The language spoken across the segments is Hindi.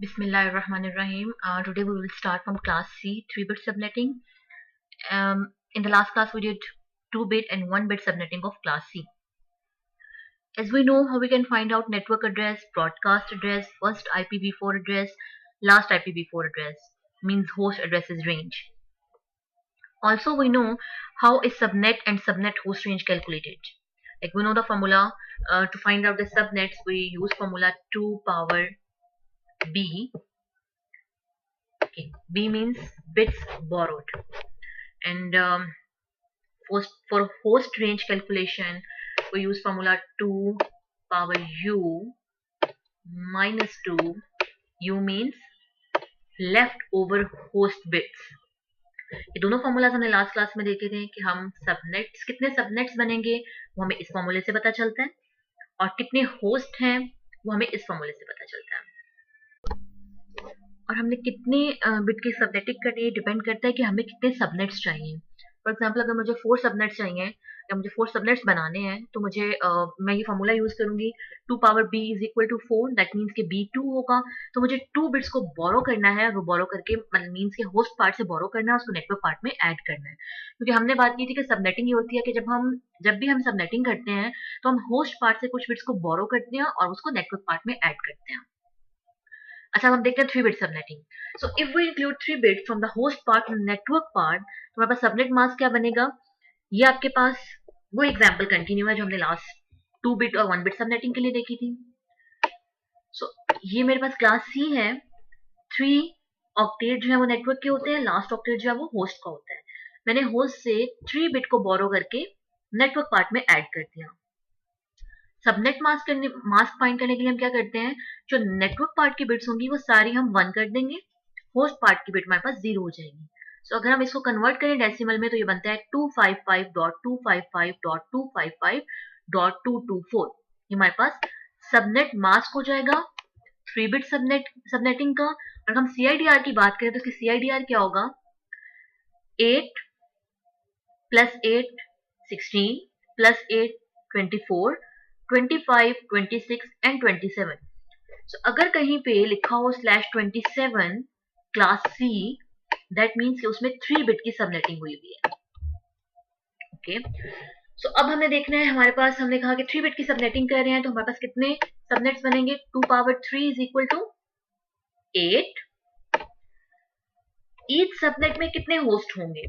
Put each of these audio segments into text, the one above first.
Bismillahirrahmanirrahim. Today we will start from class C, 3-bit subnetting. In the last class we did 2-bit and 1-bit subnetting of class C. As we know how we can find out network address, broadcast address, first IPv4 address, last IPv4 address, means host addresses range. Also we know how is subnet and subnet host range calculated. Like we know the formula to find out the subnets, we use formula 2 power B. Okay, B means bits borrowed. And for host range calculation, we use formula 2 power U minus 2. U means leftover host bits. ये दोनों फॉर्मूलाज हमने लास्ट क्लास में देखे थे कि हम सबनेट्स कितने सबनेट्स बनेंगे वो हमें इस फॉर्मूले से पता चलता है, और कितने होस्ट हैं वो हमें इस फॉर्मूले से पता चलता है। और हमने कितने बिट की सबनेटिंग करनी है डिपेंड करता है कि हमें कितने सबनेट्स चाहिए। फॉर एग्जाम्पल अगर मुझे 4 सबनेट्स चाहिए या मुझे 4 सबनेट्स बनाने हैं तो मुझे मैं ये फॉर्मूला यूज करूंगी 2 power b is equal to 4। That means कि b 2 होगा, तो मुझे 2 बिट्स को बोरो करना है, और वो बोरो करके मतलब मीन्स कि होस्ट पार्ट से बोरो करना है, उसको नेटवर्क पार्ट में ऐड करना है। क्योंकि हमने बात की थी कि सबनेटिंग ये होती है कि जब भी हम सबनेटिंग करते हैं तो हम होस्ट पार्ट से कुछ बिट्स को बोरो करते हैं और उसको नेटवर्क पार्ट में ऐड करते हैं। अच्छा, हम देखते हैं 3-bit subnetting. So if we include 3 bits from the host part and network part, तो हमारे पास सबनेट मास्क क्या बनेगा? ये आपके पास वो एग्जांपल कंटिन्यू है जो हमने लास्ट 2-bit और 1-bit सबनेटिंग के लिए देखी थी। सो ये मेरे पास क्लास सी है। 3 ऑक्टेट जो है वो नेटवर्क के होते हैं, लास्ट ऑक्टेट जो है वो होस्ट का होता है। मैंने होस्ट से 3 बिट को बोरो करके नेटवर्क पार्ट में ऐड कर दिया। सबनेट मास्क फाइंड करने के लिए हम क्या करते हैं, जो नेटवर्क पार्ट की बिट्स होंगी वो सारी हम 1 कर देंगे, होस्ट पार्ट की बिट हमारे पास 0 हो जाएगी। सो अगर हम इसको कन्वर्ट करें डेसिमल में तो ये बनता है 255.255.255.224। ये हमारे पास सबनेट मास्क हो जाएगा 3-bit सबनेटिंग का। और हम CIDR की बात करें तो इसकी CIDR क्या होगा? 8 प्लस 8 16 प्लस 8 24 25 26 एंड 27। सो अगर कहीं पे लिखा हो /27 क्लास सी, दैट मीन्स कि उसमें 3 बिट की सबनेटिंग हुई हुई है। ओके, सो अब हमें देखना है, हमारे पास हमने कहा कि 3 बिट की सबनेटिंग कर रहे हैं तो हमारे पास कितने सबनेट्स बनेंगे? 2 power 3 is equal to 8। Each subnet में कितने होस्ट होंगे?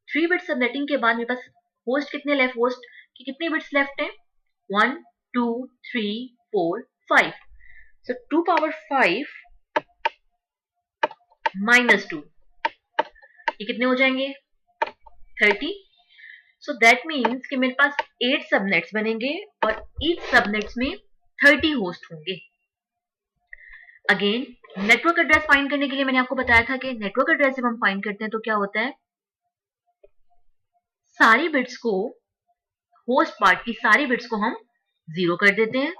3 बिट सबनेटिंग के बाद मेरे पास होस्ट कितने लेफ्ट, होस्ट की कितनी बिट्स लेफ्ट है? 1 2 3 4 5। सो 2 पावर 5 माइनस 2, ये कितने हो जाएंगे? 30। सो दैट मीन्स कि मेरे पास 8 सबनेट्स बनेंगे और ईच सबनेट्स में 30 होस्ट होंगे। अगेन नेटवर्क एड्रेस फाइंड करने के लिए मैंने आपको बताया था कि नेटवर्क एड्रेस जब हम फाइंड करते हैं तो क्या होता है, सारी बिट्स को, होस्ट पार्ट की सारी बिट्स को हम 0 कर देते हैं।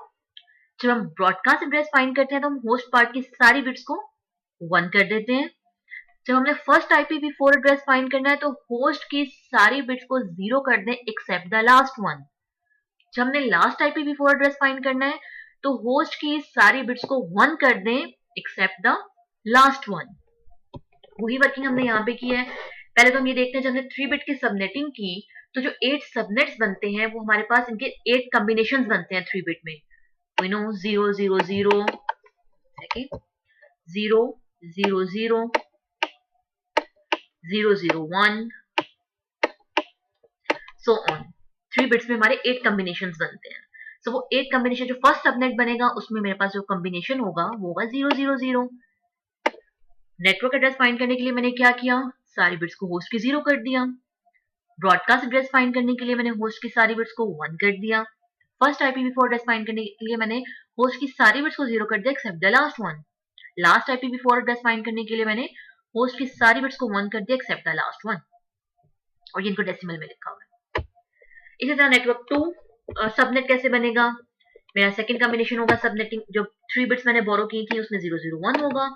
जब हम ब्रॉडकास्ट एड्रेस फाइंड करते हैं तो हम होस्ट पार्ट की सारी बिट्स को 1 कर देते हैं। जब हमने फर्स्ट IPv4 एड्रेस फाइंड करना है तो होस्ट की सारी बिट्स को 0 कर दें एक्सेप्ट द लास्ट वन। जब हमने लास्ट IPv4 एड्रेस फाइंड करना है तो होस्ट की सारी बिट्स को 1 कर दें एक्सेप्ट द लास्ट वन। वही वर्किंग हमने यहाँ पे की है। पहले तो हम ये देखते हैं, जब हमने 3 बिट की सबनेटिंग की तो जो 8 सबनेट्स बनते हैं वो हमारे पास इनके 8 कॉम्बिनेशंस बनते हैं 3 बिट में। We know 0 0 0 0 0 0 0 0 1 so on. 3 bits में हमारे 8 कॉम्बिनेशंस बनते हैं। सो वो 8 कॉम्बिनेशन, जो फर्स्ट सबनेट बनेगा उसमें मेरे पास जो कॉम्बिनेशन होगा वो होगा 0 0 0। नेटवर्क एड्रेस फाइंड करने के लिए मैंने क्या किया, सारी बिट्स को होस्ट की 0 कर दिया। ब्रॉडकास्ट एड्रेस फाइंड करने के लिए मैंने होस्ट की सारी बिट्स को 1 कर दिया। फर्स्ट IPv4 एड्रेस फाइंड करने के लिए मैंने होस्ट की सारी बिट्स को 0 कर दिया except the last one. Last IPv4 address find करने के लिए मैंने होस्ट की सारी बिट्स को 1 कर दिया एक्सेप्ट द लास्ट वन, और ये इनको डेसिमल में लिखा हुआ है। इसी तरह नेटवर्क 2 सबनेट कैसे बनेगा? मेरा सेकंड कॉम्बिनेशन होगा सबनेटिंग, जो 3 बिट्स मैंने बोरो की थी उसमें 0 0 1 होगा।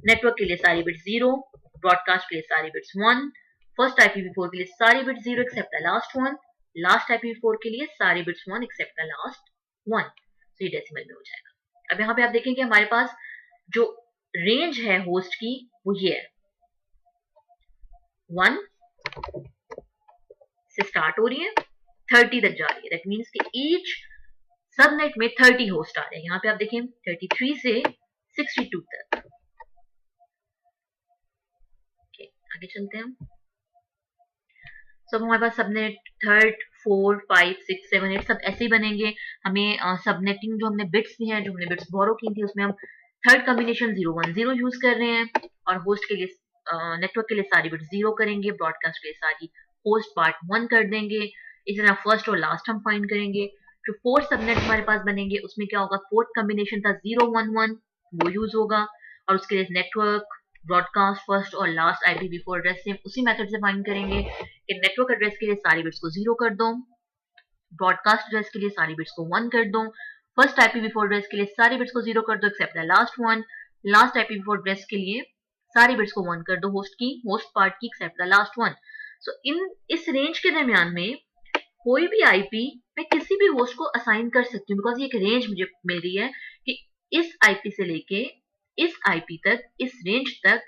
नेटवर्क के लिए सारी बिट्स 0, ब्रॉडकास्ट के लिए सारी बिट्स 1, फर्स्ट IPv4 के लिए सारी bits 0 except the last one, last IPv4 के लिए सारी bits 1 except the last one. तो ये डेसिमल में हो जाएगा। अब यहाँ पे आप देखेंगे हमारे पास जो रेंज है होस्ट की वो ये है, 1 से स्टार्ट हो रही है 30 तक जा रही है। दैट मीन्स कि ईच सबनेट में 30 होस्ट आ रहे हैं। यहाँ पे आप देखें 33 से 62 तक। okay, आगे चलते हैं हम। हमारे पास सबनेट 3, 4, 5, 6, 7, 8 सब ऐसे ही बनेंगे। हमें सबनेटिंग जो हमने बिट्स दी हैं, जो हमने बिट्स बोरो की थी, उसमें हम थर्ड कॉम्बिनेशन 010 यूज कर रहे हैं और होस्ट के लिए नेटवर्क के लिए सारी बिट्स 0 करेंगे, ब्रॉडकास्ट के लिए सारी होस्ट पार्ट 1 कर देंगे। इसी तरह फर्स्ट और लास्ट हम फाइंड करेंगे। जो फोर्थ सबनेट हमारे पास बनेंगे उसमें क्या होगा, फोर्थ कॉम्बिनेशन था 011 वो यूज होगा और उसके लिए नेटवर्क, ब्रॉडकास्ट, फर्स्ट और लास्ट IPv4 एड्रेस सेम उसी मेथड से फाइंड करेंगे कि नेटवर्क एड्रेस के लिए सारी बिट्स को 0 कर दो, ब्रॉडकास्ट एड्रेस के लिए सारी बिट्स को 1 कर दो, फर्स्ट IPv4 एड्रेस के लिए सारी बिट्स को 0 कर दो except the last one, last IPv4 address के लिए सारी बिट्स को 1 कर दो होस्ट की, होस्ट पार्ट की एक्सेप्ट द लास्ट वन। सो इस रेंज के दरमियान में कोई भी IP मैं किसी भी होस्ट को असाइन कर सकती हूँ, बिकॉज ये एक रेंज मुझे मिल रही है कि इस IP से लेके इस IP तक, इस रेंज तक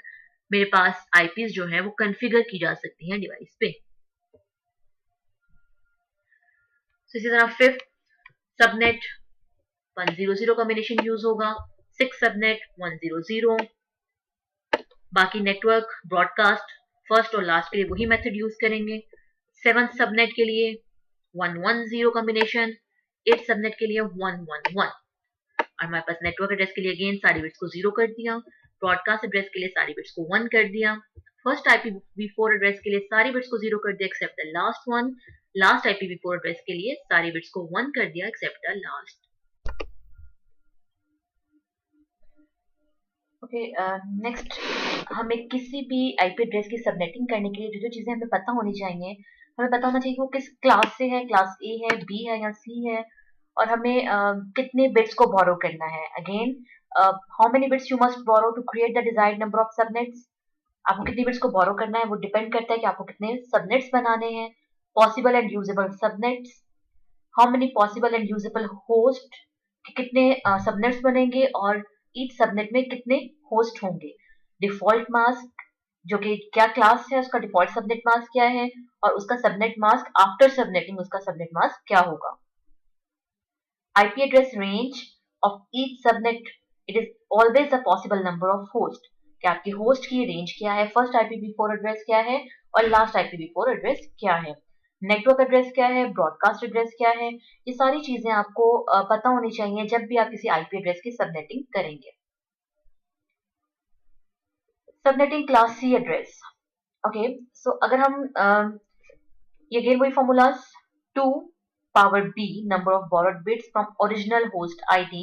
मेरे पास IPs जो है वो कॉन्फ़िगर की जा सकती हैं डिवाइस पे। इसी तरह फिफ्थ सबनेट 100 कॉम्बिनेशन यूज होगा, 6 सबनेट 100, बाकी नेटवर्क, ब्रॉडकास्ट, फर्स्ट और लास्ट के लिए वही मेथड यूज करेंगे। 7 सबनेट के लिए 110 कॉम्बिनेशन, 8 सबनेट के लिए 111 और हमारे पास नेटवर्क एड्रेस के लिए अगेन सारी बिट्स को 0 कर दिया, ब्रॉडकास्ट एड्रेस के लिए सारी बिट्स को 1 कर दिया, फर्स्ट IPv4 एड्रेस के लिए सारी बिट्स को 0 कर दिया except the last one, last IPv4 address के लिए सारी बिट्स को 1 कर दिया except the last. Okay, next हमें किसी भी IP एड्रेस की सबनेटिंग करने के लिए जो चीजें हमें पता होनी चाहिए, हमें पता होना चाहिए कि वो किस क्लास से है, क्लास A है, B है या C है, और हमें कितने बिट्स को बोरो करना है। Again, how many bits you must borrow to create the desired number of subnets. आपको कितनी बिट्स को बोरो करना है वो डिपेंड करता है कि आपको कितने सबनेट्स बनाने हैं। Possible and usable subnets, how many possible and usable host, कितने सबनेट्स बनेंगे और ईच सबनेट में कितने होस्ट होंगे। डिफॉल्ट मास्क, जो कि क्या क्लास है उसका डिफॉल्ट सबनेट मास्क क्या है, और उसका सबनेट मास्क आफ्टर सबनेटिंग उसका सबनेट मास्क क्या होगा। IP address range of each subnet, it is always the possible number of host, कि आपकी होस्ट की रेंज क्या है, फर्स्ट IPv4 एड्रेस क्या है और लास्ट IPv4 एड्रेस क्या है, नेटवर्क एड्रेस क्या है, ब्रॉडकास्ट एड्रेस क्या है। ये सारी चीजें आपको पता होनी चाहिए जब भी आप किसी IP एड्रेस की सबनेटिंग करेंगे। Subnetting class C address. Okay, so अगर हम ये अगेन वही formulas, 2 power B number of borrowed bits from original host ID,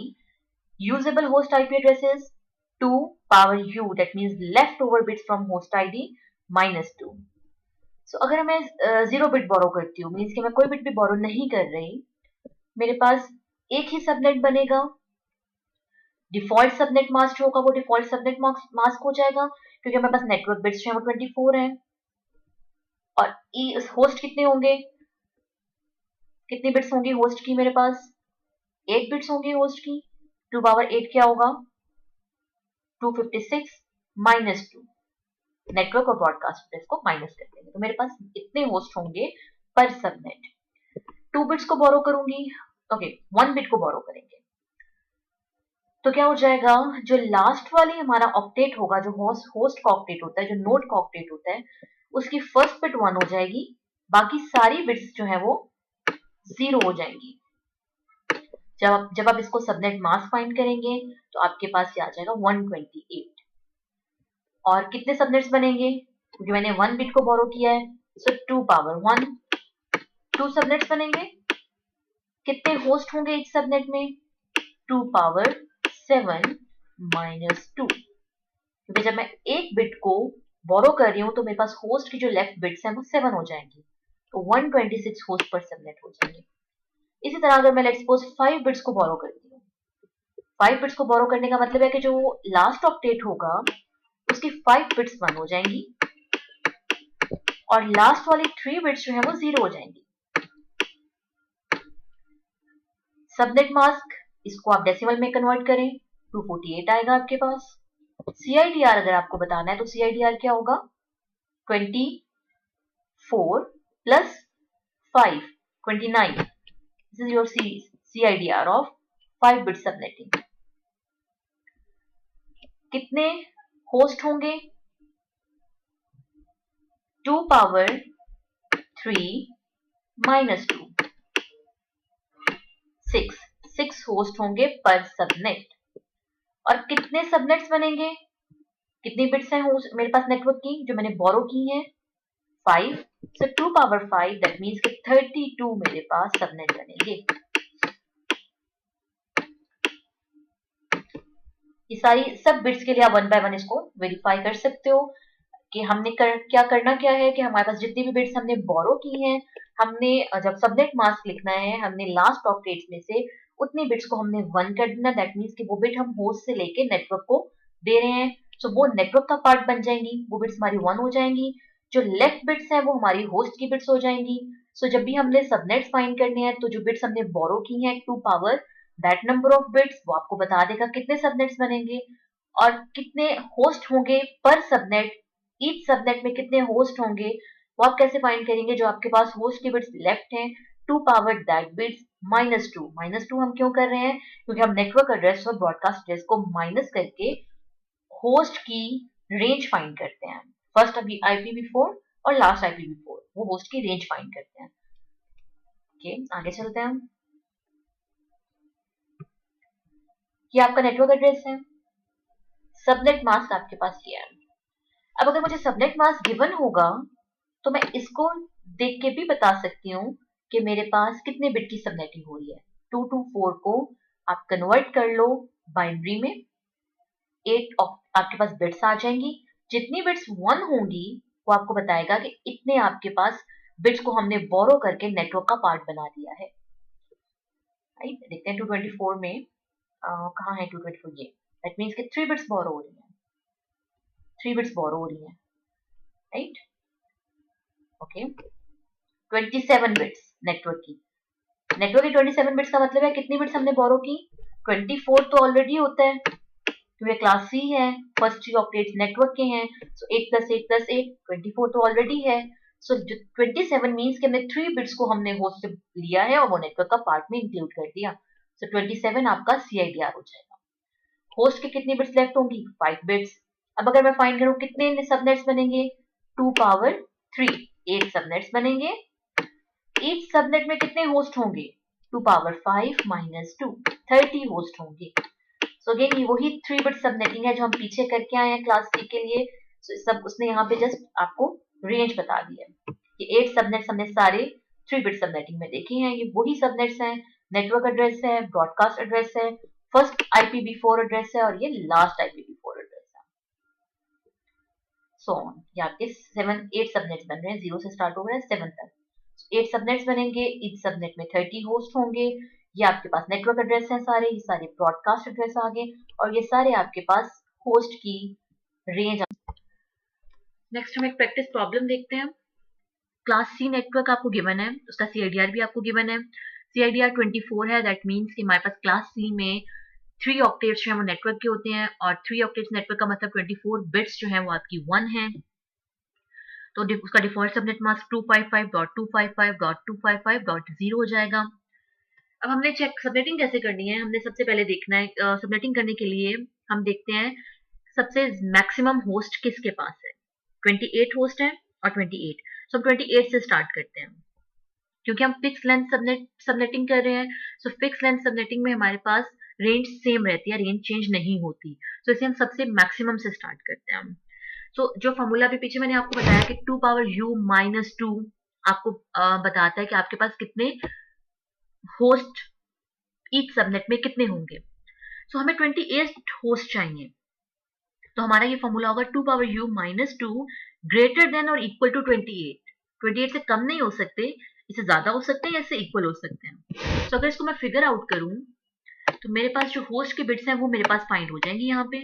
usable host IP addresses 2 power U, that means leftover bits from host ID minus 2। So अगर मैं 0 बिट बोरो करती हूँ, मीन्स कि मैं कोई बिट भी बोरो नहीं कर रही, मेरे पास एक ही सबनेट बनेगा, डिफॉल्ट सबनेट मास्क होगा वो डिफॉल्ट सबनेट मास्क हो जाएगा क्योंकि हमारे पास नेटवर्क बिट्स जो है वो 24 हैं और होस्ट कितने होंगे, कितनी बिट्स होंगी होस्ट की, मेरे पास 8 बिट्स होंगी होस्ट की। 2 पावर 8 क्या होगा, 256 माइनस 2, नेटवर्क और ब्रॉडकास्ट एड्रेस को माइनस कर देंगे तो मेरे पास इतने होस्ट होंगे पर सबनेट। 2 बिट्स को बोरो करूंगी, ओके 1 बिट को बोरो करेंगे तो क्या हो जाएगा, जो लास्ट वाली हमारा ऑक्टेट होगा, जो होस्ट का ऑक्टेट होता है, जो नोड का ऑक्टेट होता है, उसकी फर्स्ट बिट 1 हो जाएगी, बाकी सारी बिट्स जो है वो 0 हो जाएंगी। जब आप इसको सबनेट मास्क फाइंड करेंगे तो आपके पास ये आ जाएगा 128। और कितने सबनेट्स बनेंगे, क्योंकि मैंने 1 बिट को बोरो किया है, सो 2 पावर 1, 2 सबनेट्स बनेंगे। कितने होस्ट होंगे इस सबनेट में, 2 पावर 7 माइनस 2, क्योंकि जब मैं एक बिट को बोरो कर रही हूं तो मेरे पास होस्ट की जो लेफ्ट बिट्स हैं वो 7 हो जाएंगी, तो 126 होस्ट पर सबनेट हो जाएंगे। इसी तरह अगर मैं लेट्स सपोज 5 बिट्स को बोरो करती हूँ, 5 बिट्स को बोरो करने का मतलब है कि जो लास्ट ऑक्टेट होगा उसकी 5 बिट्स 1 हो जाएंगी और लास्ट वाली 3 बिट्स जो है वो 0 हो जाएंगी। सबनेट मास्क, इसको आप डेसिमल में कन्वर्ट करें, 248 आएगा आपके पास। CIDR अगर आपको बताना है तो CIDR क्या होगा, 24 plus 5, 29. This is your CIDR of 5 bit subnetting. कितने होस्ट होंगे, 2 पावर 3 माइनस 2, 6 होस्ट होंगे पर सबनेट। और कितने सबनेट्स बनेंगे, कितनी बिट्स हैं मेरे पास नेटवर्क की जो मैंने बोरो की हैं, 5. सो 2 पावर 5 दैट मीन्स कि 32 मेरे पास सबनेट बनेंगे। ये सारी सब बिट्स के लिए आप 1 बाय 1 इसको वेरीफाई कर सकते हो कि हमने करना क्या है कि हमारे पास जितनी भी बिट्स हमने बोरो की हैं, हमने जब सबनेट मास्क लिखना है, हमने लास्ट ऑक्टेट्स में से उतनी बिट्स को हमने 1 कर देना। दैट मीन्स कि वो बिट हम होस्ट से लेके नेटवर्क को दे रहे हैं, सो वो नेटवर्क का पार्ट बन जाएंगी, वो बिट्स हमारी 1 हो जाएंगी। जो लेफ्ट बिट्स हैं वो हमारी होस्ट की बिट्स हो जाएंगी। सो जब भी हमने सबनेट्स फाइंड करने हैं तो जो बिट्स हमने बोरो की हैं 2 power that number of bits, वो आपको बता देगा कितने सबनेट्स बनेंगे और कितने होस्ट होंगे पर सबनेट। ईच सबनेट में कितने होस्ट होंगे वो आप कैसे फाइंड करेंगे, जो आपके पास होस्ट की बिट्स लेफ्ट हैं 2 पावर दैट बिट्स माइनस 2 हम क्यों कर रहे हैं, क्योंकि हम नेटवर्क एड्रेस और ब्रॉडकास्ट एड्रेस को माइनस करके होस्ट की रेंज फाइंड करते हैं। फर्स्ट अभी IPv4 और लास्ट IPv4 वो होस्ट की रेंज फाइंड करते हैं। ओके, आगे चलते हैं हम। ये आपका नेटवर्क एड्रेस है, सबनेट मास्क आपके पास ये है। अब अगर मुझे सबनेट मास्क गिवन होगा तो मैं इसको देख के भी बता सकती हूँ कि मेरे पास कितने बिट की सबनेटिंग हो रही है। 2 to 4 को आप कन्वर्ट कर लो बाइनरी में, 8 आपके पास बिट्स आ जाएंगी। जितनी बिट्स 1 होंगी वो आपको बताएगा कि इतने आपके पास बिट्स को हमने बोरो करके नेटवर्क का पार्ट बना दिया है। देखते हैं 224 में कहाँ है 224, ये दैट मीन्स कि 3 बिट्स बोरो हो रही है, 3 बिट्स बोरो हो रही है, राइट। ओके, 27 बिट्स नेटवर्क की 27 बिट्स का मतलब है कितनी बिट्स हमने बोरो की, 24 तो ऑलरेडी होता है क्योंकि क्लास C है, फर्स्ट 3 ऑक्टेट्स नेटवर्क के हैं, सो 8 प्लस 8 प्लस 8 24 तो ऑलरेडी है। सो 27 मीन्स कि हमने 3 बिट्स को हमने होस्ट से लिया है और वो नेटवर्क का पार्ट में इंक्लूड कर दिया। सो 27 आपका CIDR हो जाएगा। होस्ट के कितनी बिट्स लेफ्ट होंगी, 5 बिट्स। अब अगर मैं फाइंड करूं कितने सबनेट्स बनेंगे, 2 पावर 3 8 सबनेट्स बनेंगे। ईच सबनेट में कितने होस्ट होंगे, 2 पावर 5 माइनस 2 30 होस्ट होंगे। सो अगेन ये वही 3 बिट सबनेटिंग है जो हम पीछे करके आए हैं क्लास C के लिए। सो सब उसने यहाँ पे जस्ट आपको रेंज बता दी है कि 8 सबनेट्स हमने सारे 3 बिट सबनेटिंग में देखे हैं। ये वही सबनेट्स हैं, नेटवर्क एड्रेस है, ब्रॉडकास्ट एड्रेस है, फर्स्ट IPv4 एड्रेस है और ये लास्ट IPv4 एड्रेस है। सो ऑन, ये आपके 8 सबनेट्स बन रहे हैं, 0 से स्टार्ट हो रहा है 7 तक। 8 सबनेट्स बनेंगे, ईच सबनेट में 30 होस्ट होंगे। ये आपके पास नेटवर्क एड्रेस हैं सारे, ये सारे ब्रॉडकास्ट एड्रेस आ गए और ये सारे आपके पास होस्ट की रेंज। नेक्स्ट हम एक प्रैक्टिस प्रॉब्लम देखते हैं। क्लास C नेटवर्क आपको गिवन है, उसका CIDR भी आपको गिवन है। CIDR 24 है, दैट मीन्स कि हमारे पास क्लास C में 3 ऑक्टेव्स जो है वो नेटवर्क के होते हैं और 3 ऑक्टेव्स नेटवर्क का मतलब 24 बिट्स जो है वो आपकी 1 है। तो उसका डिफॉल्ट सबनेट मास्क 255.255.255.0 हो जाएगा। अब हमने चेक सबनेटिंग कैसे करनी है, हमने सबसे पहले देखना है सबनेटिंग करने के लिए हम देखते हैं सबसे मैक्सिमम होस्ट किसके पास है। 28 होस्ट है और 28, सो हम 28 से स्टार्ट करते हैं क्योंकि हम फिक्स लेंथ सबनेटिंग कर रहे हैं। सो फिक्स लेंथ सबनेटिंग में हमारे पास रेंज सेम रहती है, रेंज चेंज नहीं होती। सो इसे हम सबसे मैक्सिमम से स्टार्ट करते हैं। तो जो फॉर्मूला भी पीछे मैंने आपको बताया कि 2 पावर u माइनस 2 आपको बताता है कि आपके पास कितने होस्ट ईच सबनेट में कितने होंगे। सो हमें 28 होस्ट चाहिए, तो हमारा ये फॉर्मूला होगा 2 power u minus 2 greater than और इक्वल टू 28 से कम नहीं हो सकते, इससे ज्यादा हो सकते हैं या इससे इक्वल हो सकते हैं। तो अगर इसको मैं फिगर आउट करूं तो मेरे पास जो होस्ट के बिट्स हैं वो मेरे पास फाइंड हो जाएंगी यहाँ पे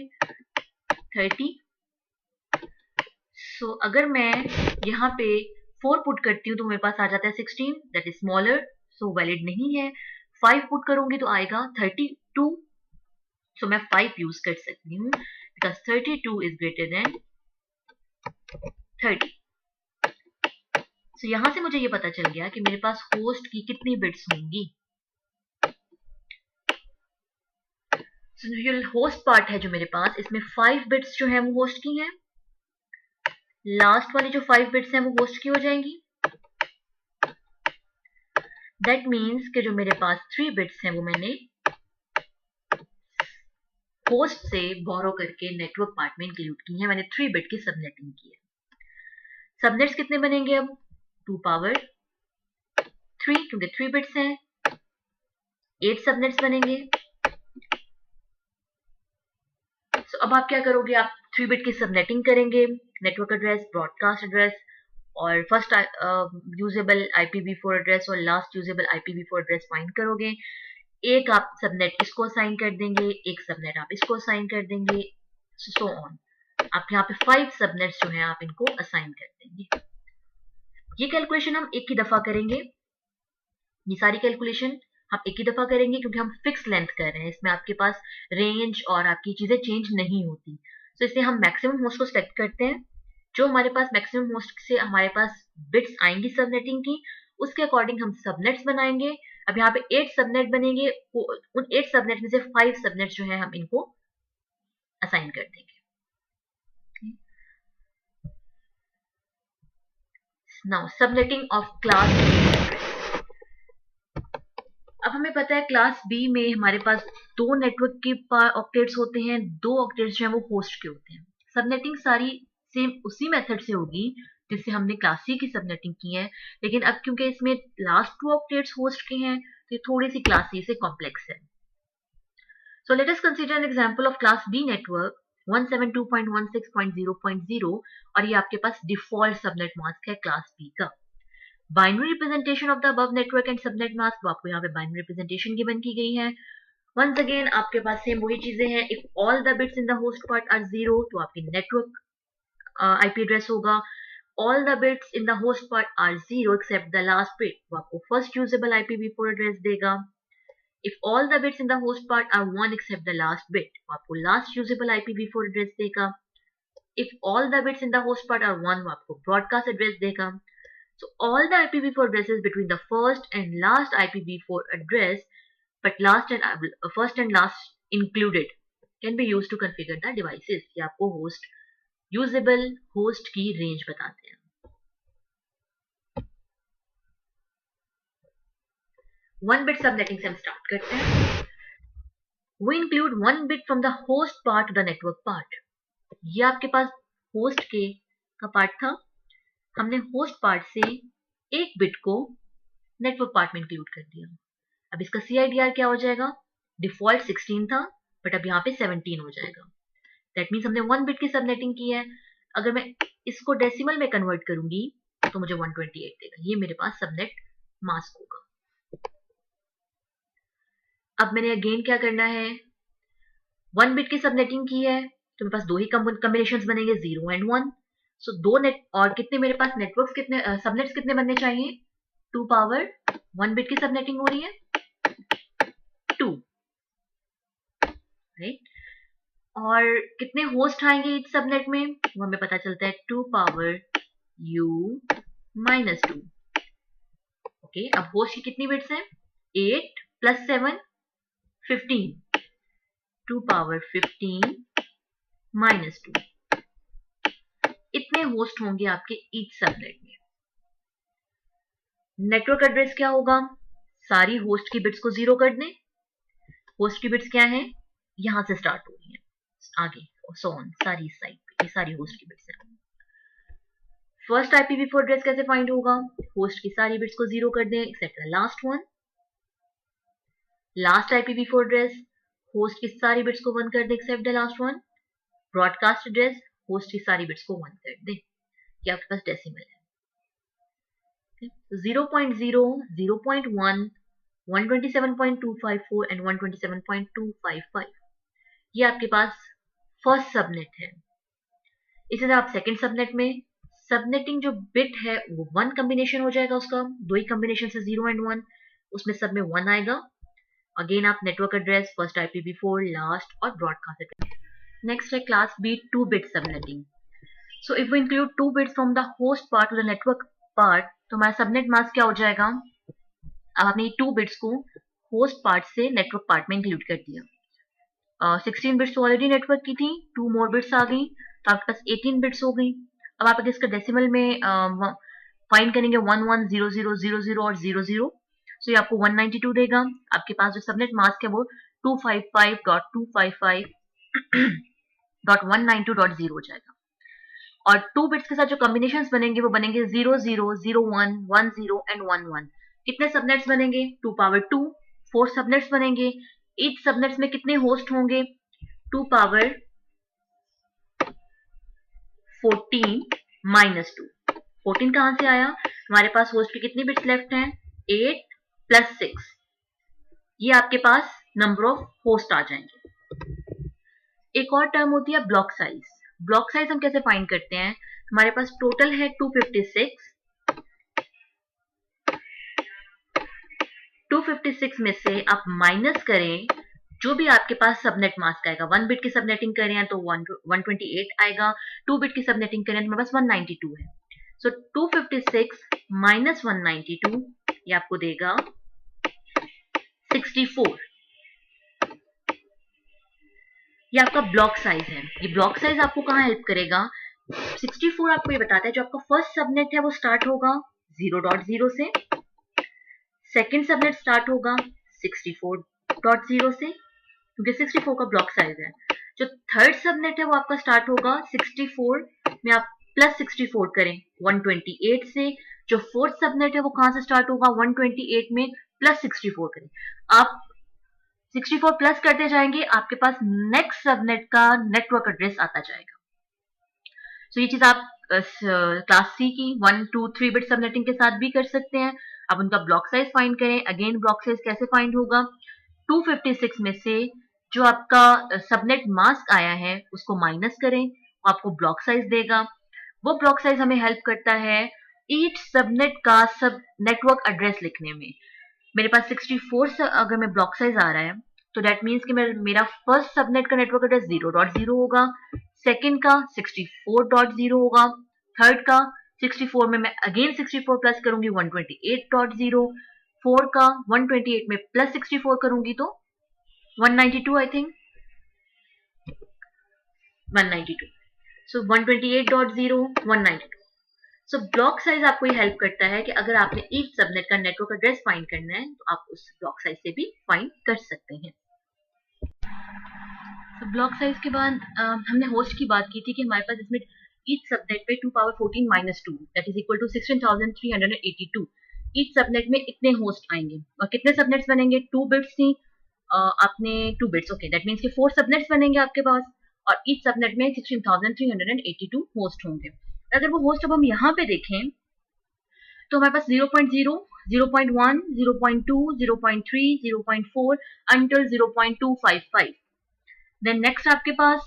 30। सो अगर मैं यहाँ पे 4 पुट करती हूँ तो मेरे पास आ जाता है 16, that is smaller, so valid नहीं है। 5 पुट करूंगी तो आएगा 32, सो मैं 5 यूज कर सकती हूँ because 32 is greater than 30. So यहां से मुझे ये पता चल गया कि मेरे पास होस्ट की कितनी बिट्स होंगी. So जो होस्ट पार्ट है जो मेरे पास, इसमें 5 बिट्स जो है वो होस्ट की हैं. लास्ट वाली जो 5 बिट्स हैं वो होस्ट की हो जाएंगी. दैट मीन्स कि जो मेरे पास 3 बिट्स हैं वो मैंने होस्ट से बोरो करके नेटवर्क पार्ट में इंक्लूड की है. मैंने 3 बिट की सबनेटिंग की है. सबनेट्स कितने बनेंगे अब? 2 पावर 3 क्योंकि 3 बिट्स हैं. 8 सबनेट्स बनेंगे. So, अब आप क्या करोगे? आप 3 बिट की सबनेटिंग करेंगे. नेटवर्क एड्रेस, ब्रॉडकास्ट एड्रेस और फर्स्ट यूजेबल IPv4 एड्रेस और last usable IPv4 address find करोगे. एक आप सबनेट इसको असाइन कर देंगे, एक सबनेट आप इसको असाइन कर देंगे, सो ऑन. आप यहाँ पे 5 सबनेट्स जो हैं आप इनको असाइन कर देंगे. ये कैलकुलेशन हम एक ही दफा करेंगे. ये सारी कैलकुलेशन हम एक ही दफा करेंगे क्योंकि हम फिक्स लेंथ कर रहे हैं. इसमें आपके पास रेंज और आपकी चीजें चेंज नहीं होती. तो इसलिए हम मैक्सिमम होस्ट को सेलेक्ट करते हैं. जो हमारे पास मैक्सिमम होस्ट से हमारे पास बिट्स आएंगी सबनेटिंग की, उसके अकॉर्डिंग हम सबनेट्स बनाएंगे. अब यहाँ पे 8 सबनेट बनेंगे. उन 8 सबनेट में से 5 सबनेट्स जो है हम इनको असाइन कर देंगे. Now subnetting of class B. अब हमें पता है क्लास बी में हमारे पास 2 नेटवर्क के ऑक्टेट्स होते हैं. 2 ऑक्टेट्स जो है वो होस्ट के होते हैं. सबनेटिंग सारी सेम उसी मेथड से होगी जिससे हमने क्लास सी की सबनेटिंग की है. लेकिन अब क्योंकि इसमें लास्ट 2 ऑक्टेट्स होस्ट के हैं तो ये थोड़ी सी क्लास सी से कॉम्प्लेक्स है. So let us consider an example of class B network 172.16.0.0 और ये आपके पास डिफॉल्ट सबनेट मास्क है क्लास बी का. Binary representation of the above network and subnet mask, तो आपको यहाँ पे बाइनरी रिप्रेजेंटेशन गिवन की गई है. वंस अगेन आपके पास सेम वही चीजें हैं. If all the bits in the host part are 0 तो आपकी नेटवर्क IP एड्रेस होगा. All the bits in the host part are 0 except the last bit, तो आपको फर्स्ट यूजेबल IPv4 एड्रेस देगा. If all the bits in the host part are 1 except the last bit, तो आपको लास्ट यूजेबल IPv4 एड्रेस देगा. If all the bits in the host part are 1, वो आपको ब्रॉडकास्ट एड्रेस देगा. So all the IPv4 addresses between the first and last IPv4 address, but first and last included, can be used to configure the devices. ये आपको host usable host की range बताते हैं. 1 bit subnetting से हम start करते हैं. We include 1 bit from the host part to the network part. ये आपके पास host के का पार्ट था. हमने होस्ट पार्ट से एक बिट को नेटवर्क पार्ट में इंक्लूड कर दिया. अब इसका CIDR क्या हो जाएगा? डिफॉल्ट 16 था बट अब यहाँ पे 17 हो जाएगा. दैट मीन्स हमने 1 बिट की सबनेटिंग की है. अगर मैं इसको डेसिमल में कन्वर्ट करूंगी तो मुझे 128 देगा. ये मेरे पास सबनेट मास्क होगा. अब मैंने अगेन क्या करना है? 1 बिट की सबनेटिंग की है तो मेरे पास 2 ही कॉम्बिनेशंस बनेंगे, 0 and 1. सो 2 नेट और कितने मेरे पास नेटवर्क्स कितने सबनेट्स कितने बनने चाहिए? 2 पावर 1 बिट की सबनेटिंग हो रही है 2, राइट. और कितने होस्ट आएंगे इस सबनेट में? वो हमें पता चलता है 2 पावर u माइनस 2. ओके, अब होस्ट की कितनी बिट्स हैं? 8 प्लस 7 15. 2 power 15 minus 2. इतने होस्ट होंगे आपके ईच सबनेट में. नेटवर्क एड्रेस क्या होगा? सारी होस्ट की बिट्स को 0 कर दें. होस्ट की बिट्स क्या है? यहां से स्टार्ट हो रही है आगे सो ऑन, सारी साइड पे ये सारी होस्ट की बिट्स हैं. फर्स्ट IPv4 एड्रेस कैसे फाइंड होगा? होस्ट की सारी बिट्स को 0 कर दें except the last one. Last IPv4 address, host की सारी बिट्स को 1 कर दें except the last one. Broadcast address, host की सारी बिट्स को 1 कर दें. ये आपके पास डेसिमल है. 0.0, 0.1, 127.254 एंड 127.255 ये आपके पास फर्स्ट सबनेट है. इसी तरह आप सेकंड सबनेट में सबनेटिंग जो बिट है वो 1 कॉम्बिनेशन हो जाएगा. उसका 2 ही कॉम्बिनेशन से 0 and 1, उसमें सब में 1 आएगा. अगेन आप network address, first IPv4, last और ब्रॉडकास्ट एड्रेस. नेक्स्ट है class B 2-bit subnetting. So if we include 2 bits from the host part to the network part, तो हमारा सबनेट मास्क क्या हो जाएगा? अब आपने 2 बिट्स को होस्ट पार्ट से नेटवर्क पार्ट में इंक्लूड कर दिया. 16 बिट्स तो ऑलरेडी नेटवर्क की थी, 2 मोर बिट्स आ गई, तो आपके पास 18 बिट्स हो गई. अब आप अगर इसका डेसिमल में फाइंड करेंगे 110000 और 00, तो ये आपको 192 देगा. आपके पास जो सबनेट मास्क है वो 255.255.192.0 हो जाएगा. और 2 बिट्स के साथ जो कॉम्बिनेशंस बनेंगे वो बनेंगे 00, 01, 10 एंड 11. कितने सबनेट्स बनेंगे? 2 पावर 2, 4 सबनेट्स बनेंगे. ईच सबनेट्स में कितने होस्ट होंगे? 2 पावर 14 माइनस 2. 14 कहां से आया? हमारे पास होस्ट के कितने बिट्स लेफ्ट हैं? 8 प्लस 6. ये आपके पास नंबर ऑफ होस्ट आ जाएंगे. एक और टर्म होती है ब्लॉक साइज. ब्लॉक साइज हम कैसे फाइंड करते हैं? हमारे पास टोटल है 256. 256 में से आप माइनस करें जो भी आपके पास सबनेट मास्क आएगा. 1 बिट की सबनेटिंग करें तो 128 आएगा. 2 बिट की सबनेटिंग करें तो हमारे पास 192 है. सो 256 माइनस 192 ये आपको देगा 64. ये आपका ब्लॉक साइज है. ये ब्लॉक साइज आपको कहाँ हेल्प करेगा? 64 आपको ये बताता है जो आपका फर्स्ट सबनेट है वो स्टार्ट होगा 0.0 से, सेकेंड सबनेट स्टार्ट होगा 64.0 से, क्योंकि 64 का ब्लॉक साइज है. जो थर्ड सबनेट है वो आपका स्टार्ट होगा 64 में आप प्लस 64 करें 128 से. जो फोर्थ सबनेट है वो कहां से स्टार्ट होगा? 128 में प्लस 64 करें. आप 64 प्लस करते जाएंगे, आपके पास नेक्स्ट सबनेट का नेटवर्क एड्रेस आता जाएगा. तो ये चीज आप क्लास C की 1, 2, 3 बिट सबनेटिंग के साथ भी कर सकते हैं. आप उनका ब्लॉक साइज फाइंड करें. अगेन ब्लॉक साइज कैसे फाइंड होगा? 256 में से जो आपका सबनेट मास्क आया है उसको माइनस करें, आपको ब्लॉक साइज देगा. वो ब्लॉक साइज हमें हेल्प करता है ईच सबनेट का सब नेटवर्क एड्रेस लिखने में. मेरे पास 64 से अगर मैं ब्लॉक साइज आ रहा है तो दैट मीन्स कि मेरा फर्स्ट सबनेट का नेटवर्क एड्रेस 0.0 होगा, सेकंड का 64.0 होगा, थर्ड का 64 में मैं अगेन 64 प्लस करूंगी 128.0, 4 का 128 में प्लस 64 करूंगी तो 192 I think 192. So 128.0 192. So block size आपको ये हेल्प करता है कि अगर आपने ईच सबनेट का नेटवर्क एड्रेस फाइंड करना है तो आप उस ब्लॉक साइज से भी फाइंड कर सकते हैं. तो ब्लॉक साइज के बाद हमने होस्ट की बात की थी कि हमारे पास इसमें ईच सबनेट पे 2 power 14 minus 2 that is equal to 16,382. Each subnet में इतने होस्ट आएंगे और कितने सबनेट्स बनेंगे? 2 बिट्स थी, आपने 2 बिट्स, ओके, दैट मीन्स कि 4 सबनेट्स बनेंगे आपके पास और ईच सबनेट में 16,382 होस्ट होंगे. अगर वो होस्ट अब हम यहाँ पे देखें तो हमारे पास 0.0, 0.1, 0.2, 0.3, 0.4 until 0.255. देन नेक्स्ट आपके पास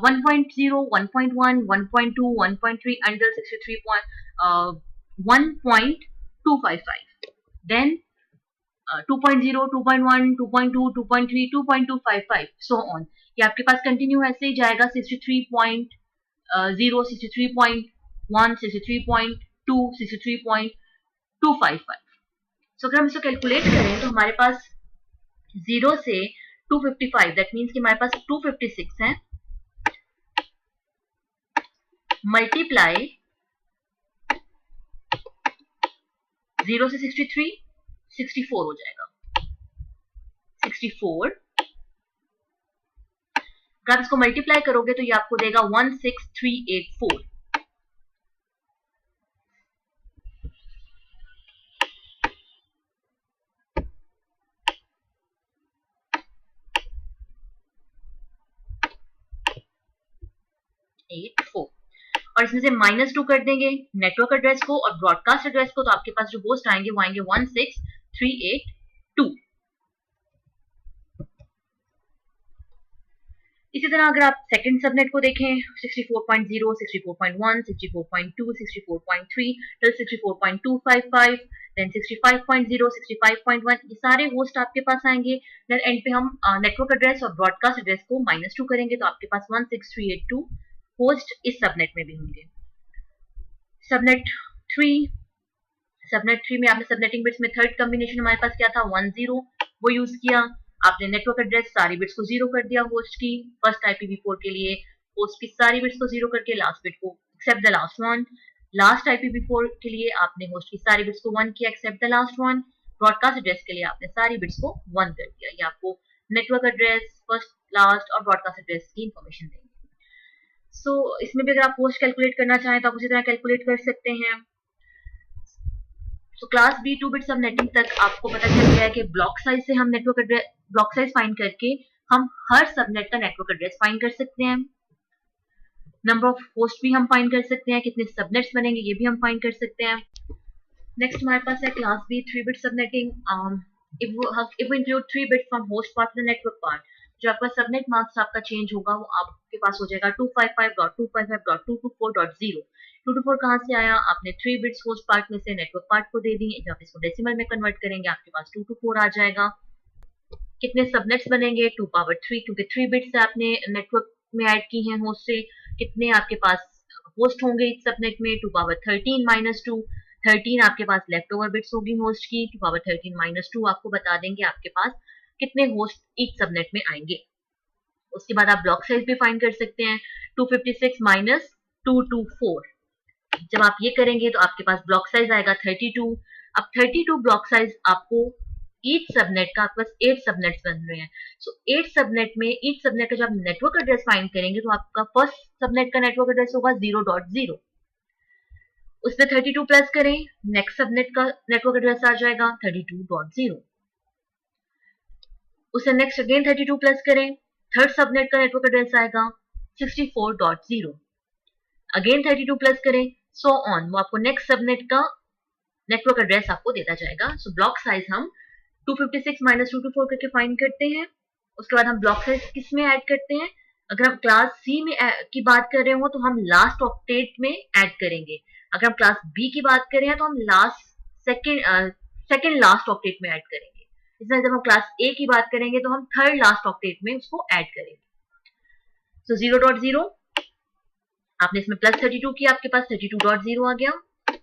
1.0, 1.1, 1.2, 1.3 until 1.255. Then 2.0, 2.1, 2.2, 2.3, 2.255 so on. ये आपके पास कंटिन्यू ऐसे ही जाएगा 63.0, 63.1, 63.2, 63.255. सो अगर हम इसको कैलकुलेट करें तो हमारे पास 0 से 255 दैट मीन्स कि हमारे पास 256 है, मल्टीप्लाई 0 से 63, 64 हो जाएगा. 64 अगर आप इसको मल्टीप्लाई करोगे तो ये आपको देगा 16384. और इसमें से -2 कर देंगे नेटवर्क एड्रेस को और ब्रॉडकास्ट एड्रेस को, तो आपके पास जो होस्ट आएंगे वो आएंगे 16382. इसी तरह अगर आप सेकंड सबनेट को देखें 64.0, 64.1, 64.2, 64.3 टिल 64.255, देन 65.0, 65.1 ये सारे होस्ट आपके पास आएंगे। देन एंड पे हम नेटवर्क एड्रेस और ब्रॉडकास्ट एड्रेस को -2 करेंगे तो आपके पास 16382 होस्ट इस सबनेट में भी होंगे। सबनेट 3 में आपने सबनेटिंग बिट्स में थर्ड कॉम्बिनेशन हमारे पास क्या था 10 वो यूज किया। आपने नेटवर्क एड्रेस सारी बिट्स को 0 कर दिया होस्ट की। फर्स्ट IPv4 के लिए होस्ट की सारी बिट्स को 0 करके लास्ट बिट को except the last one. Last IPv4 के लिए आपने होस्ट की सारी बिट्स को 1 किया except the last one. Broadcast address के लिए आपने सारी बिट्स को 1 कर दिया। ये आपको नेटवर्क एड्रेस, फर्स्ट, लास्ट और ब्रॉडकास्ट एड्रेस की इंफॉर्मेशन देंगे। सो इसमें भी अगर आप होस्ट कैलकुलेट करना चाहें तो आप उसी तरह कैलकुलेट कर सकते हैं। तो क्लास B 2-बिट सबनेटिंग तक आपको पता चल गया है कि ब्लॉक साइज से हम network address block size find करके हम हर सबनेट का नेटवर्क एड्रेस फाइंड कर सकते हैं। नंबर ऑफ होस्ट भी हम फाइंड कर सकते हैं, कितने सबनेट्स बनेंगे ये भी हम फाइंड कर सकते हैं। नेक्स्ट हमारे पास है class B three bit subnetting. if we include 3 bits from host part to the network part, जो आपका सबनेट मास्क आपका चेंज होगा वो आपके पास हो जाएगा 255.255.224.0। 224 कहाँ से आया? आपने 3 बिट्स होस्ट पार्ट में से नेटवर्क पार्ट को दे दी। जब आप इसको डेसिमल में कन्वर्ट करेंगे आपके पास 224 आ जाएगा। कितने सबनेट्स बनेंगे? 2 पावर 3, क्योंकि 3 बिट्स आपने नेटवर्क में ऐड की हैं होस्ट से। कितने आपके पास होस्ट होंगे इस सबनेट में? 2 पावर 13 माइनस 2। 13 आपके पास लेफ्ट ओवर बिट्स होगी होस्ट की। 2 पावर 13 माइनस 2 आपको बता देंगे आपके पास कितने होस्ट ईच सबनेट में आएंगे। उसके बाद आप ब्लॉक साइज भी फाइंड कर सकते हैं। 256 माइनस 224। जब आप ये करेंगे तो आपके पास ब्लॉक साइज आएगा 32। अब 32 ब्लॉक साइज आपको ईच सबनेट का, आपके पास 8 सबनेट्स बन रहे हैं। सो 8 सबनेट में ईच सबनेट का जब आप नेटवर्क एड्रेस फाइंड करेंगे तो आपका फर्स्ट सबनेट का नेटवर्क एड्रेस होगा 0.0। उसमें 32 प्लस करें, नेक्स्ट सबनेट का नेटवर्क एड्रेस आ जाएगा 32.0। उसे नेक्स्ट अगेन 32 प्लस करें, थर्ड सबनेट का नेटवर्क एड्रेस आएगा 64.0। अगेन 32 प्लस करें, सो ऑन, वो आपको नेक्स्ट सबनेट का नेटवर्क एड्रेस आपको देता जाएगा। सो ब्लॉक साइज हम 256 माइनस 224 करके फाइंड करते हैं। उसके बाद हम ब्लॉक साइज किस में ऐड करते हैं? अगर हम क्लास C में की बात कर रहे हो तो हम लास्ट ऑक्टेट में ऐड करेंगे। अगर हम क्लास B की बात कर रहे हैं तो हम सेकेंड लास्ट ऑक्टेट में ऐड करेंगे। इसमें जब हम क्लास A की बात करेंगे तो हम थर्ड लास्ट ऑक्टेट में उसको ऐड करेंगे। सो 0.0 आपने इसमें प्लस 32 किया, आपके पास 32.0 आ गया।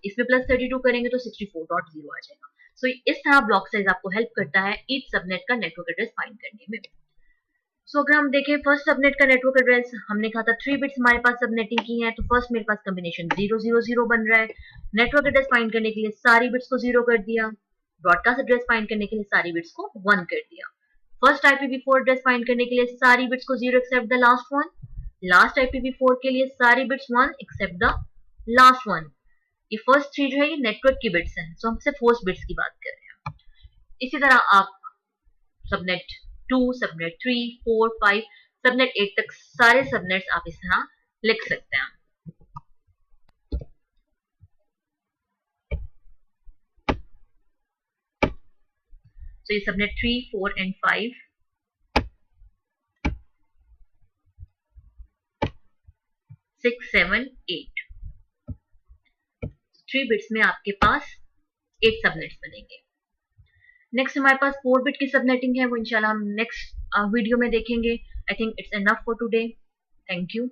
इसमें प्लस 32 करेंगे तो 64.0 आ जाएगा। सो इस तरह ब्लॉक साइज आपको हेल्प करता है ईच सबनेट का नेटवर्क एड्रेस फाइंड करने में। सो अगर हम देखें फर्स्ट सबनेट का नेटवर्क एड्रेस, हमने कहा था 3 बिट्स हमारे पास सबनेटिंग की है, तो फर्स्ट मेरे पास कॉम्बिनेशन 000 बन रहा है। नेटवर्क एड्रेस फाइंड करने के लिए सारी बिट्स को 0 कर दिया। ब्रॉडकास्ट एड्रेस फाइंड करने के लिए सारी बिट्स को 1 कर दिया। फर्स्ट IPv4 एड्रेस फाइंड करने के लिए सारी बिट्स को 0 except the last one. Last IPv4 के लिए सारी bits 1 except the last one. ये फर्स्ट 3 जो है ये नेटवर्क की बिट्स हैं, सो हम सिर्फ होस्ट बिट्स की बात कर रहे हैं। इसी तरह आप सबनेट 2, सबनेट 3, 4, 5, सबनेट 8 तक सारे सबनेट्स आप इस तरह लिख सकते हैं। तो ये सबनेट 3, 4 एंड 5, 6, 7, 8, 3 बिट्स में आपके पास 8 सबनेट्स बनेंगे। नेक्स्ट हमारे पास 4 बिट की सबनेटिंग है, वो इंशाल्लाह हम नेक्स्ट वीडियो में देखेंगे। I think it's enough for today. Thank you.